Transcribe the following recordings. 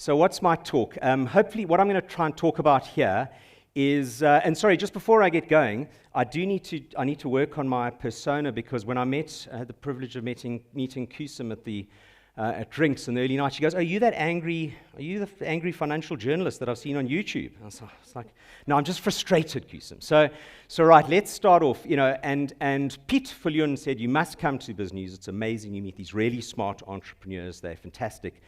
So what's my talk? Hopefully what I'm going to try and talk about here is, and sorry, just before I get going, I need to work on my persona, because when I had the privilege of meeting Kusum at drinks in the early night, she goes, "Are you the angry financial journalist that I've seen on YouTube?" I was like, "No, I'm just frustrated, Kusum." So right, let's start off, and Pete Fullion said, "You must come to BizNews. It's amazing. You meet these really smart entrepreneurs. They're fantastic."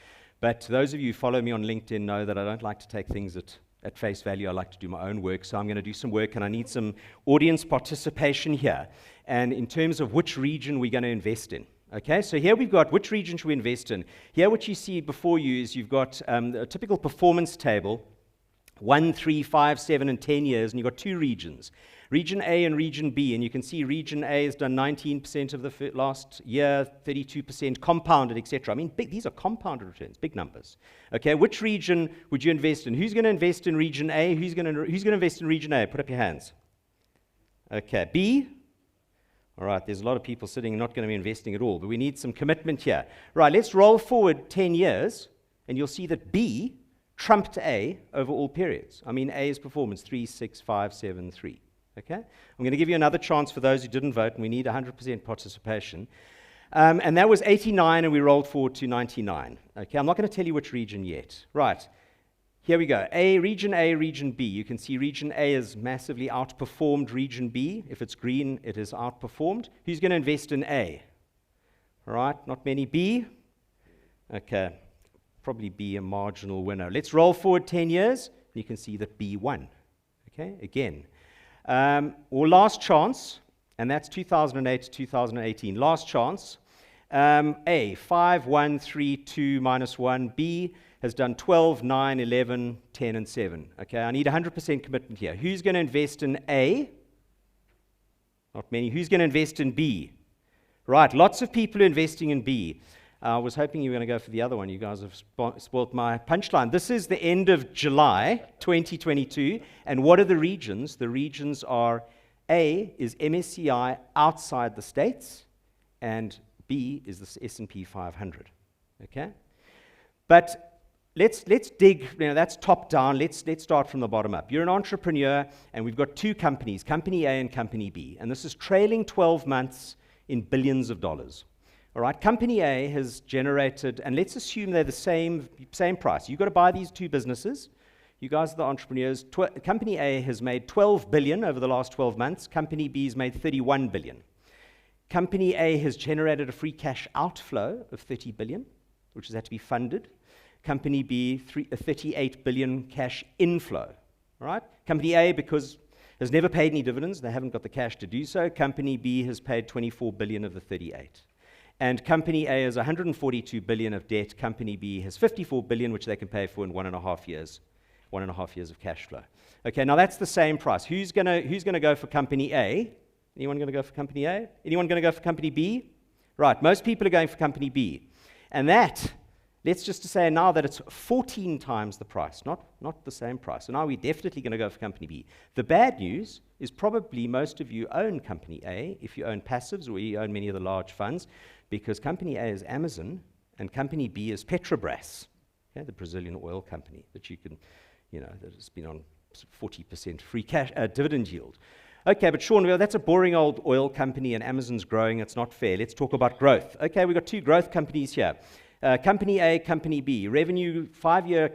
But those of you who follow me on LinkedIn know that I don't like to take things at face value. I like to do my own work. So I'm going to do some work, and I need some audience participation here. And in terms of which region we're going to invest in. Okay, so here we've got which region should we invest in. Here what you see before you is you've got a typical performance table, 1, 3, 5, 7, and 10 years, and you've got two regions. Region A and Region B, and you can see Region A has done 19% of the last year, 32% compounded, etc. I mean, these are compounded returns, big numbers. Okay, which region would you invest in? Who's going to invest in Region A? Who's going to invest in Region A? Put up your hands. Okay, B? All right, there's a lot of people sitting not going to be investing at all, but we need some commitment here. Right, let's roll forward 10 years, and you'll see that B trumped A over all periods. I mean, A's performance, 3, 6, 5, 7, 3. Okay? I'm going to give you another chance for those who didn't vote, and we need 100% participation. And that was 89, and we rolled forward to 99. Okay, I'm not going to tell you which region yet. Right, here we go. Region A, Region B. You can see Region A has massively outperformed Region B. If it's green, it is outperformed. Who's going to invest in A? All right, not many. B? Okay, probably B a marginal winner. Let's roll forward 10 years, and you can see that B won. Okay, again. Or last chance, and that's 2008 to 2018. Last chance. A, 5, 1, 3, 2, minus 1. B has done 12, 9, 11, 10, and 7. Okay, I need 100% commitment here. Who's going to invest in A? Not many. Who's going to invest in B? Right, lots of people are investing in B. I was hoping you were going to go for the other one. You guys have spoilt my punchline. This is the end of July 2022. And what are the regions? The regions are A is MSCI outside the States, and B is the S&P 500. Okay? But let's dig, that's top down. Let's start from the bottom up. You're an entrepreneur, and we've got two companies, Company A and Company B. And this is trailing 12 months in billions of dollars. All right, Company A has generated, and let's assume they're the same price. You've got to buy these two businesses. You guys are the entrepreneurs. Company A has made 12 billion over the last 12 months. Company B has made 31 billion. Company A has generated a free cash outflow of 30 billion, which has had to be funded. Company B, a 38 billion cash inflow. All right, Company A, because has never paid any dividends, they haven't got the cash to do so. Company B has paid 24 billion of the 38. And Company A has 142 billion of debt. Company B has 54 billion, which they can pay for in 1.5 years. 1.5 years of cash flow. Okay, now that's the same price. Who's gonna go for Company A? Anyone going to go for Company A? Anyone going to go for Company B? Right, most people are going for Company B. And that, let's just say now that it's 14 times the price, not the same price. So now we're definitely going to go for Company B. The bad news is probably most of you own Company A, if you own passives or you own many of the large funds, because Company A is Amazon and Company B is Petrobras, okay, the Brazilian oil company that you can, that has been on 40% free cash dividend yield. Okay, but Sean, well, that's a boring old oil company and Amazon's growing. It's not fair. Let's talk about growth. Okay, we've got two growth companies here. Company A, Company B. Revenue, 5-year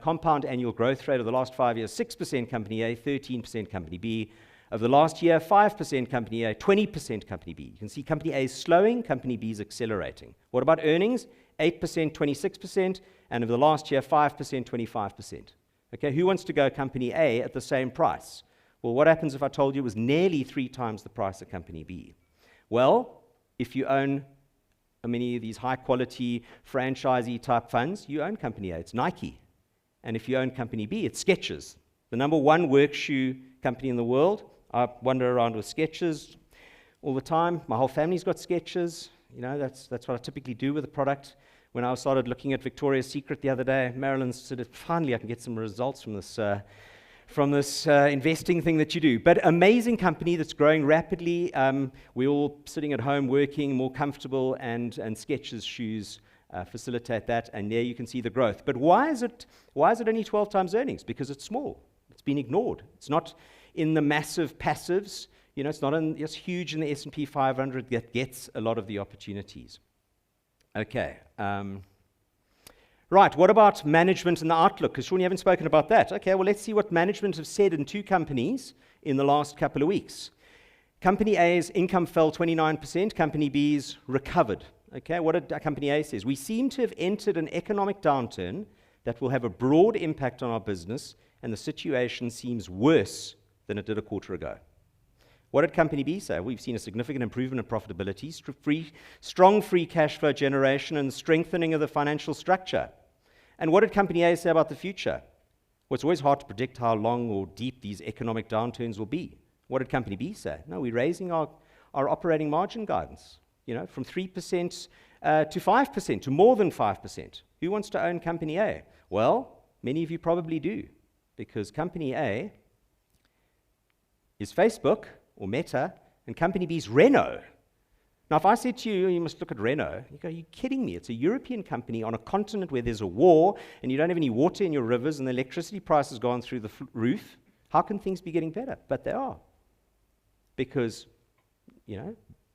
compound annual growth rate of the last 5 years, 6% Company A, 13% Company B. Of the last year, 5% Company A, 20% Company B. You can see Company A is slowing, Company B is accelerating. What about earnings? 8%, 26%, and over the last year, 5%, 25%. Okay, who wants to go Company A at the same price? Well, what happens if I told you it was nearly 3 times the price of Company B? Well, if you own many of these high-quality franchisee type funds, you own Company A. It's Nike. And if you own Company B, it's Skechers, the number 1 work shoe company in the world. I wander around with Skechers all the time. My whole family's got Skechers. That's what I typically do with the product. When I started looking at Victoria's Secret the other day, Marilyn said, finally I can get some results from this investing thing that you do. But amazing company that's growing rapidly. We're all sitting at home working, more comfortable, and Skechers shoes facilitate that, and there you can see the growth. But why is it only 12 times earnings? Because it's small. It's been ignored. It's not in the massive passives. It's not it's huge in the S&P 500 that gets a lot of the opportunities. Okay. Right, what about management and the outlook? Because Sean, you haven't spoken about that. Okay, well, let's see what management have said in 2 companies in the last couple of weeks. Company A's income fell 29%, Company B's recovered. Okay, what did Company A says? We seem to have entered an economic downturn that will have a broad impact on our business, and the situation seems worse than it did a quarter ago. What did Company B say? We've seen a significant improvement in profitability, strong free cash flow generation, and strengthening of the financial structure. And what did Company A say about the future? Well, it's always hard to predict how long or deep these economic downturns will be. What did Company B say? No, we're raising our operating margin guidance, from 3% to 5%, to more than 5%. Who wants to own Company A? Well, many of you probably do, because Company A is Facebook, or Meta, and Company B's Renault. Now, if I said to you, you must look at Renault, you go, are you kidding me? It's a European company on a continent where there's a war, and you don't have any water in your rivers, and the electricity price has gone through the roof. How can things be getting better? But they are. Because,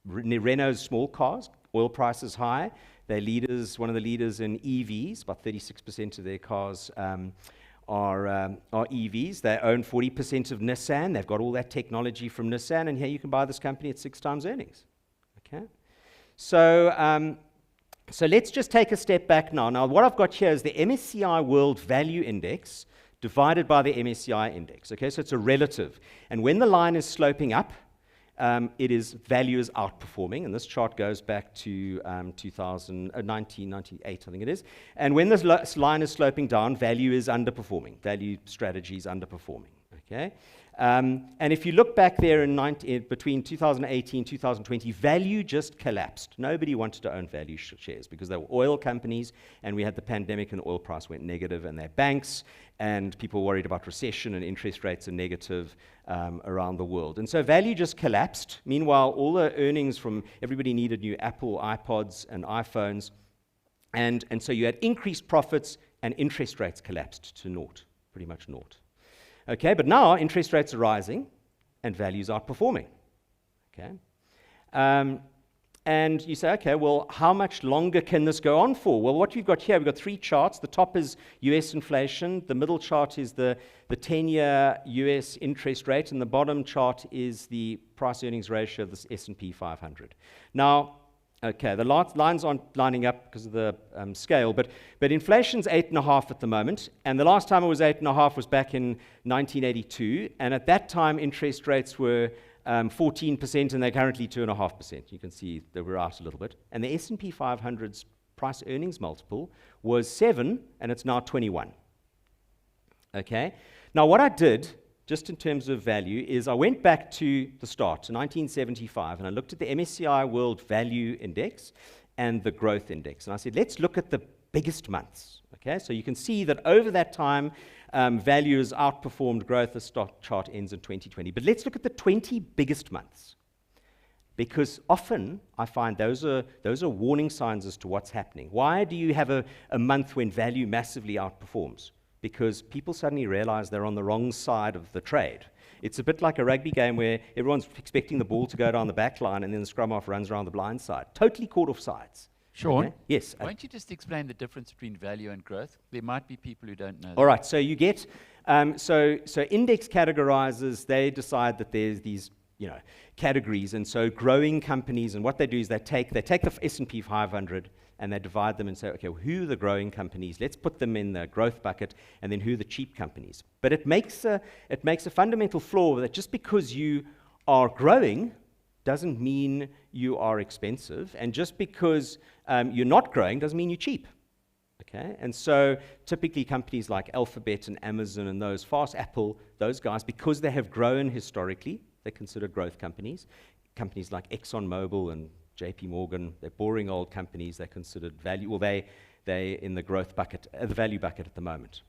Renault's small cars, oil prices high, they're one of the leaders in EVs, about 36% of their cars are EVs. They own 40% of Nissan. They've got all that technology from Nissan, and here you can buy this company at 6 times earnings. Okay, so let's just take a step back now. Now, what I've got here is the MSCI World Value Index divided by the MSCI Index. Okay, so it's a relative, and when the line is sloping up, value is outperforming, and this chart goes back to 1998, I think it is. And when this line is sloping down, value is underperforming. Value strategy is underperforming. Okay, and if you look back there between 2018 and 2020, value just collapsed. Nobody wanted to own value shares because they were oil companies, and we had the pandemic, and the oil price went negative, and they're banks, and people worried about recession, and interest rates are negative around the world. And so value just collapsed. Meanwhile, all the earnings from everybody needed new Apple iPods and iPhones, and so you had increased profits, and interest rates collapsed to naught, pretty much naught. Okay, but now interest rates are rising, and values are performing. Okay, and you say, okay, well, how much longer can this go on for? Well, what we've got here, we've got 3 charts. The top is US inflation, the middle chart is the 10-year US interest rate, and the bottom chart is the price-earnings ratio of the S&P 500. Now, okay, the lines aren't lining up because of the scale, but inflation's 8.5 at the moment, and the last time it was 8.5 was back in 1982, and at that time interest rates were 14%, and they're currently 2.5%. You can see that we're out a little bit. And the S&P 500's price-earnings multiple was 7, and it's now 21. Okay? Now, what I did, just in terms of value, is I went back to the start, to 1975, and I looked at the MSCI World Value Index and the Growth Index. And I said, let's look at the biggest months. Okay? So you can see that over that time, value has outperformed growth. The stock chart ends in 2020. But let's look at the 20 biggest months, because often I find those are warning signs as to what's happening. Why do you have a month when value massively outperforms? Because people suddenly realize they're on the wrong side of the trade. It's a bit like a rugby game where everyone's expecting the ball to go down the back line, and then the scrum half runs around the blind side. Totally caught off sides. Sean? Okay? Yes. Why don't you just explain the difference between value and growth? There might be people who don't know. All right, so you get, so index categorizers, they decide that there's these, categories, and so growing companies, and what they do is they take the S&P 500 and they divide them and say, okay, well, who are the growing companies? Let's put them in the growth bucket, and then who are the cheap companies? But it makes a fundamental flaw that just because you are growing doesn't mean you are expensive, and just because you're not growing doesn't mean you're cheap. Okay, and so typically companies like Alphabet and Amazon and those, Apple, those guys, because they have grown historically, they're considered growth companies. Companies like ExxonMobil and JP Morgan, they're boring old companies, they're considered value, well, they're in the growth bucket, the value bucket at the moment.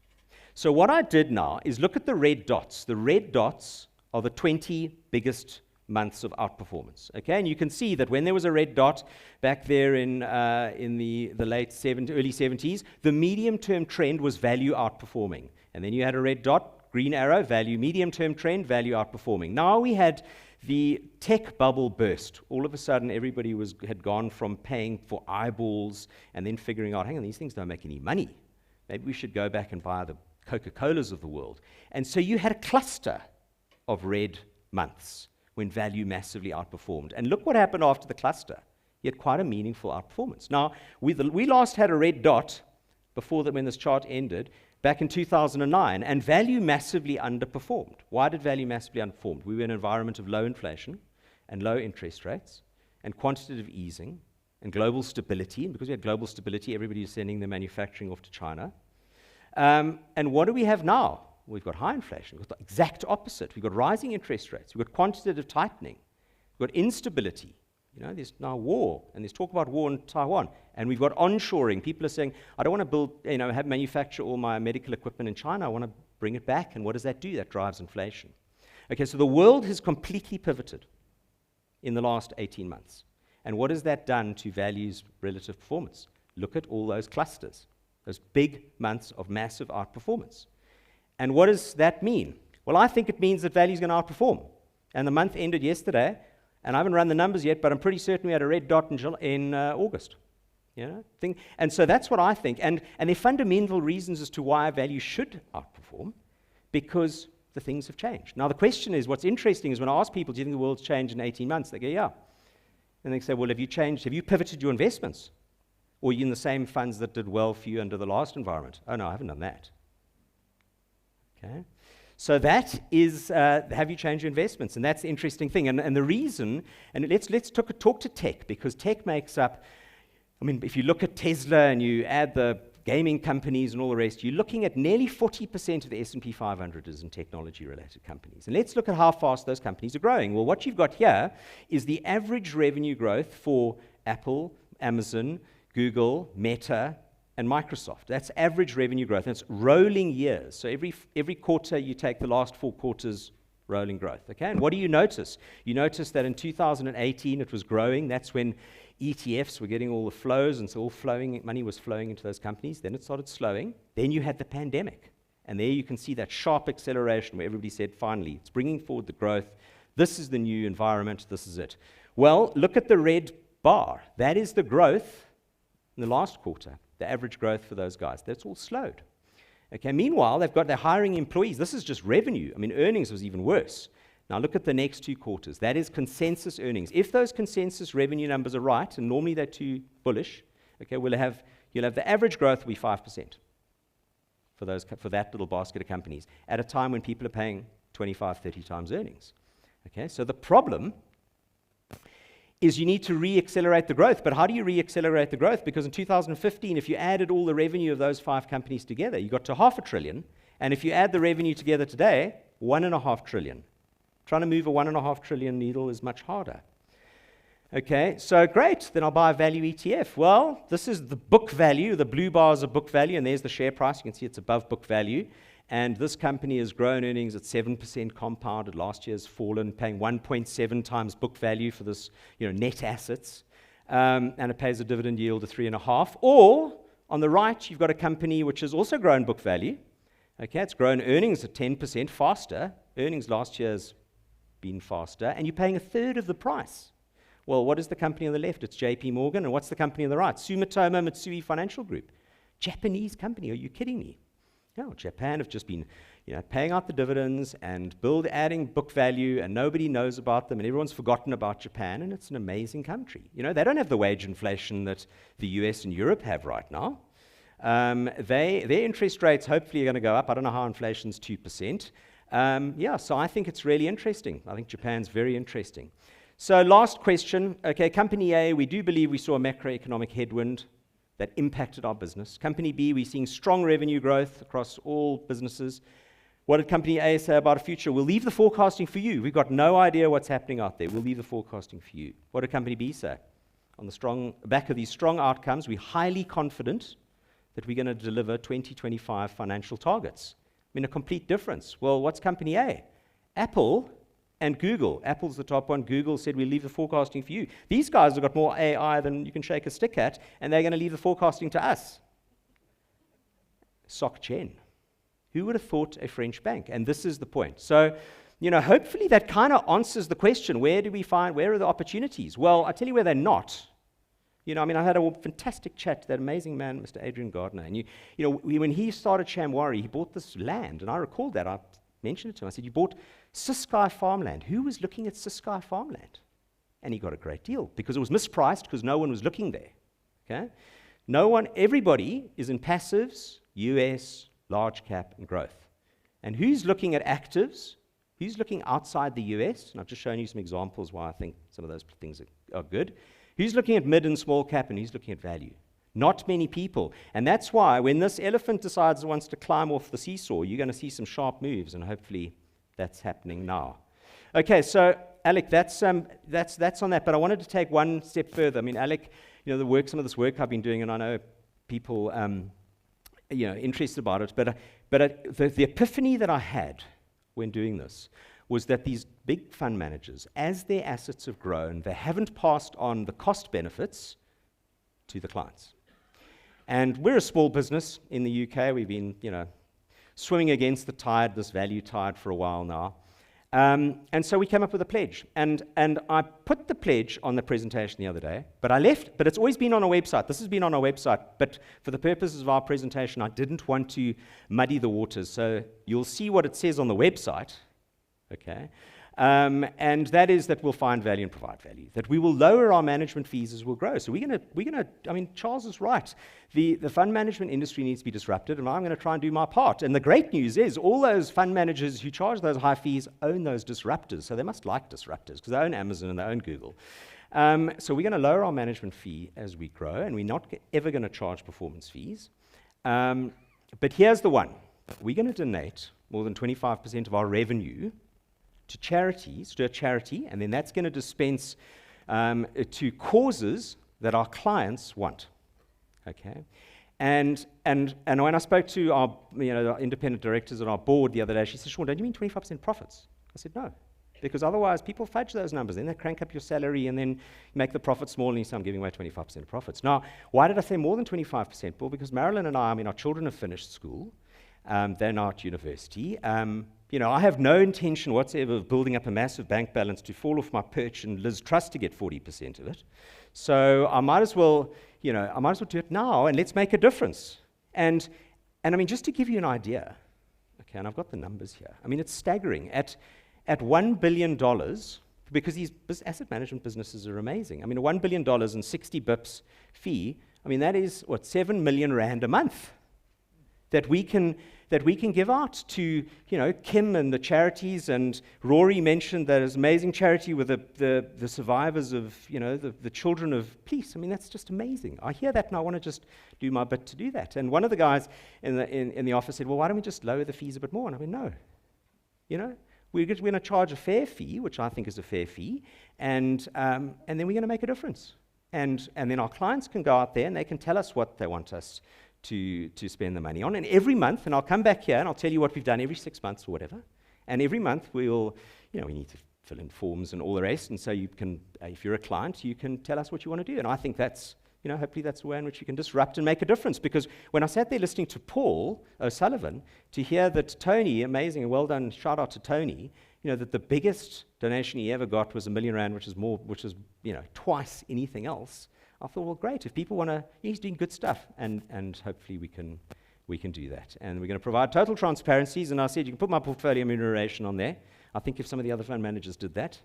So what I did now is look at the red dots. The red dots are the 20 biggest months of outperformance. Okay, and you can see that when there was a red dot back there in the late early 70s, the medium-term trend was value outperforming. And then you had a red dot, green arrow, value, medium-term trend, value outperforming. Now we had the tech bubble burst. All of a sudden, everybody had gone from paying for eyeballs and then figuring out, hang on, these things don't make any money. Maybe we should go back and buy the Coca-Colas of the world. And so you had a cluster of red months when value massively outperformed. And look what happened after the cluster. You had quite a meaningful outperformance. Now, we last had a red dot before that when this chart ended, back in 2009, and value massively underperformed. Why did value massively underperform? We were in an environment of low inflation and low interest rates and quantitative easing and global stability. And because we had global stability, everybody was sending their manufacturing off to China. And what do we have now? We've got high inflation. We've got the exact opposite. We've got rising interest rates. We've got quantitative tightening. We've got instability. You know, there's now war, and there's talk about war in Taiwan. And we've got onshoring. People are saying, I don't want to build, have manufacture all my medical equipment in China. I want to bring it back. And what does that do? That drives inflation. Okay, so the world has completely pivoted in the last 18 months. And what has that done to values' relative performance? Look at all those clusters, those big months of massive outperformance. And what does that mean? Well, I think it means that value is going to outperform. And the month ended yesterday, and I haven't run the numbers yet, but I'm pretty certain we had a red dot in August. And so that's what I think. And there are fundamental reasons as to why value should outperform, because the things have changed. Now, the question is, what's interesting is when I ask people, do you think the world's changed in 18 months? They go, yeah. And they say, well, have you changed? Have you pivoted your investments? Or are you in the same funds that did well for you under the last environment? Oh, no, I haven't done that. Okay, so that is, have you changed your investments? And that's the interesting thing. And the reason, and let's talk to tech, because tech makes up, if you look at Tesla and you add the gaming companies and all the rest, you're looking at nearly 40% of the S&P 500 is in technology-related companies. And let's look at how fast those companies are growing. Well, what you've got here is the average revenue growth for Apple, Amazon, Google, Meta, and Microsoft. That's average revenue growth. And it's rolling years. So every quarter, you take the last 4 quarters rolling growth. Okay? And what do you notice? You notice that in 2018, it was growing. That's when ETFs were getting all the flows, and so all money was flowing into those companies. Then it started slowing. Then you had the pandemic. And there you can see that sharp acceleration where everybody said, finally, it's bringing forward the growth. This is the new environment. This is it. Well, look at the red bar. That is the growth in the last quarter. The average growth for those guys. That's all slowed. Okay, meanwhile, they're hiring employees. This is just revenue. Earnings was even worse. Now look at the next 2 quarters. That is consensus earnings. If those consensus revenue numbers are right, and normally they're too bullish, okay, you'll have the average growth will be 5% for that little basket of companies at a time when people are paying 25, 30 times earnings. Okay, so the problem is you need to re-accelerate the growth. But how do you re-accelerate the growth? Because in 2015, if you added all the revenue of those 5 companies together, you got to $500 billion. And if you add the revenue together today, $1.5 trillion. Trying to move a $1.5 trillion needle is much harder. Okay, so great, then I'll buy a value ETF. Well, this is the book value. The blue bars are book value, and there's the share price. You can see it's above book value. And this company has grown earnings at 7% compounded. Last year's fallen, paying 1.7 times book value for this, net assets. And it pays a dividend yield of 3.5%. Or, on the right, you've got a company which has also grown book value. Okay, it's grown earnings at 10% faster. Earnings last year's been faster. And you're paying 1/3 of the price. Well, what is the company on the left? It's JP Morgan. And what's the company on the right? Sumitomo Mitsui Financial Group. Japanese company. Are you kidding me? No, Japan have just been paying out the dividends and adding book value, and nobody knows about them, and everyone's forgotten about Japan, and it's an amazing country. They don't have the wage inflation that the US and Europe have right now. Their interest rates hopefully are going to go up. I don't know how inflation's 2%. So I think it's really interesting. I think Japan's very interesting. So last question. Okay, Company A, we do believe we saw a macroeconomic headwind that impacted our business. Company B, we're seeing strong revenue growth across all businesses. What did Company A say about the future? We'll leave the forecasting for you. We've got no idea what's happening out there. We'll leave the forecasting for you. What did Company B say? On the back of these strong outcomes, we're highly confident that we're going to deliver 2025 financial targets. A complete difference. Well, what's Company A? Apple and Google. Apple's the top one. Google said, we'll leave the forecasting for you. These guys have got more AI than you can shake a stick at, and they're going to leave the forecasting to us. SocGen. Who would have thought a French bank? And this is the point. So, hopefully that kind of answers the question, where are the opportunities? Well, I tell you where they're not. I had a fantastic chat to that amazing man, Mr. Adrian Gardner. And, when he started Shamwari, he bought this land. And I recalled that. I mentioned it to him. I said, you bought Ciskei farmland. Who was looking at Ciskei farmland? And he got a great deal because it was mispriced because no one was looking there. Okay? Everybody is in passives, US, large cap, and growth. And who's looking at actives? Who's looking outside the US? And I've just shown you some examples why I think some of those things are good. Who's looking at mid and small cap, and who's looking at value? Not many people. And that's why when this elephant decides it wants to climb off the seesaw, you're going to see some sharp moves, and hopefully that's happening now. Okay, so Alec, that's on that. But I wanted to take one step further. I mean, Alec, some of this work I've been doing, and I know people, interested about it. But the epiphany that I had when doing this was that these big fund managers, as their assets have grown, they haven't passed on the cost benefits to the clients. And we're a small business in the UK. We've been, swimming against the tide, this value tide, for a while now. And so we came up with a pledge. And I put the pledge on the presentation the other day, but it's always been on our website. This has been on our website, but for the purposes of our presentation, I didn't want to muddy the waters. So you'll see what it says on the website. Okay, and that is that we'll find value and provide value. That we will lower our management fees as we'll grow. So we're gonna. I mean, Charles is right. The fund management industry needs to be disrupted, and I'm going to try and do my part. And the great news is, all those fund managers who charge those high fees own those disruptors. So they must like disruptors because they own Amazon and they own Google. So we're going to lower our management fee as we grow, and we're not ever going to charge performance fees. But here's the one: we're going to donate more than 25% of our revenue to a charity, and then that's going to dispense to causes that our clients want. Okay, and when I spoke to our our independent directors on our board the other day, she said, "Sean, don't you mean 25% profits?" I said, "No, because otherwise people fudge those numbers. Then they crank up your salary and then make the profit small, and you say I'm giving away 25% profits." Now, why did I say more than 25%? Well, because Marilyn and I mean, our children have finished school. They're now at university. I have no intention whatsoever of building up a massive bank balance to fall off my perch and Liz Truss to get 40% of it. So I might as well, do it now, and let's make a difference. And I mean, just to give you an idea, okay, and I've got the numbers here. I mean, it's staggering. At $1 billion, because these asset management businesses are amazing. I mean, $1 billion and 60 bips fee. I mean, that is 7 million rand a month that we can give out to, Kim and the charities, and Rory mentioned that amazing charity with the survivors of, the children of police. I mean, that's just amazing. I hear that and I want to just do my bit to do that. And one of the guys in the office said, well, why don't we just lower the fees a bit more? And I went, no. We're going to charge a fair fee, which I think is a fair fee, and then we're going to make a difference. And then our clients can go out there and they can tell us what they want us to spend the money on. And every month, and I'll come back here and I'll tell you what we've done every 6 months or whatever. And every month we'll, we need to fill in forms and all the rest. And so you can, if you're a client, you can tell us what you want to do. And I think that's, hopefully that's the way in which you can disrupt and make a difference. Because when I sat there listening to Paul O'Sullivan, to hear that Tony, amazing and well done, shout out to Tony, that the biggest donation he ever got was R1 million, which is twice anything else. I thought, well, great. If people want to, he's doing good stuff, and hopefully we can do that. And we're going to provide total transparencies. And I said you can put my portfolio remuneration on there. I think if some of the other fund managers did that,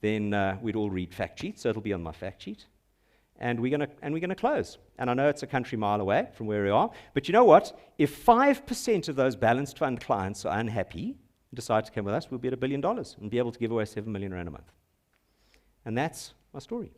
then we'd all read fact sheets. So it'll be on my fact sheet. And we're going to close. And I know it's a country mile away from where we are, but you know what? If 5% of those balanced fund clients are unhappy and decide to come with us, we'll be at $1 billion and be able to give away 7 million rand a month. And that's my story.